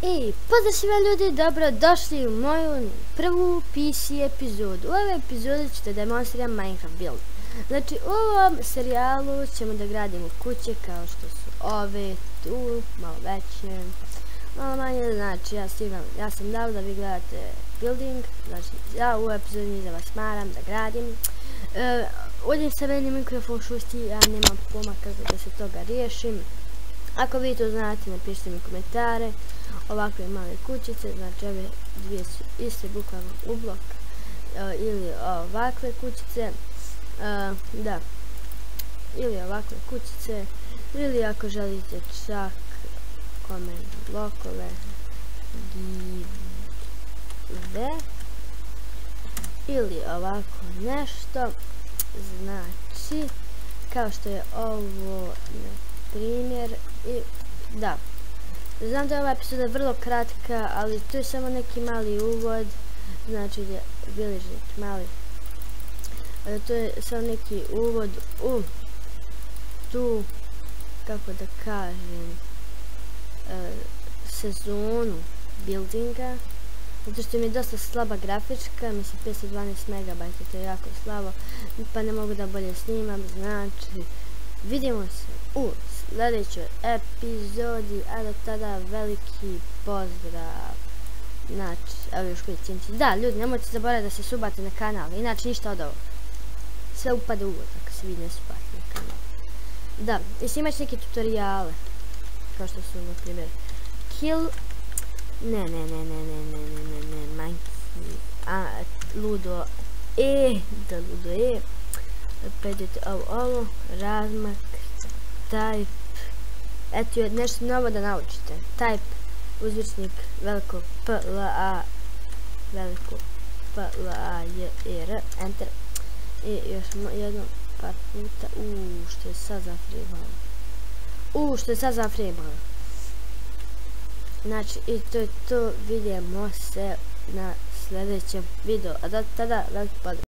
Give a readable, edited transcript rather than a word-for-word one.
Pozdrav svima ljudi, dobro došli u moju prvu PC epizodu. U ovoj epizodi ćete demonstrirati Minecraft build. Znači u ovom serijalu ćemo da gradimo kuće kao što su ove, tu, malo veće, malo manje. Znači ja sam dao da vi gledate building, znači ja u epizodi za vas maram da gradim. Ovdje se meni mikrofon šusti, ja nemam pojma kako da se toga riješim. Ako vi to znate, napišite mi komentare. Ovakve male kućice, znači ove dvije su iste bukvalno u blok, ili ovakve kućice, da, ili ovakve kućice, ili ako želite čak koment blokove, give, ili ovako nešto, znači kao što je ovo na primjer. I da, znam da je ova epizoda vrlo kratka, ali to je samo neki mali uvod, znači villager mali, to je samo neki uvod u tu, kako da kažem, sezonu buildinga, zato što mi je dosta slaba grafička, mislim 512 MB, to je jako slabo, pa ne mogu da bolje snimam, znači vidimo se u sljedećoj epizodi, a do tada veliki pozdrav. Znači, evo još koji cijenci. Da, ljudi, nemojte zaboraviti da se subate na kanal, inače ništa od ovo. Sve upade u uvod, ako se vi ne subate na kanal. Da, jesi imaš neke tutoriale, kao što su, na primjer, kill, ludo e, pređete ovo, razmak, type, eto nešto novo da naučite, type, uzvičnik, veliko P, L, A, veliko P, L, A, J, E, R, enter, i još jedno par puta, što je sad zafremalo, znači i to je to, vidimo se na sljedećem videu, a do tada veliki pozdrav.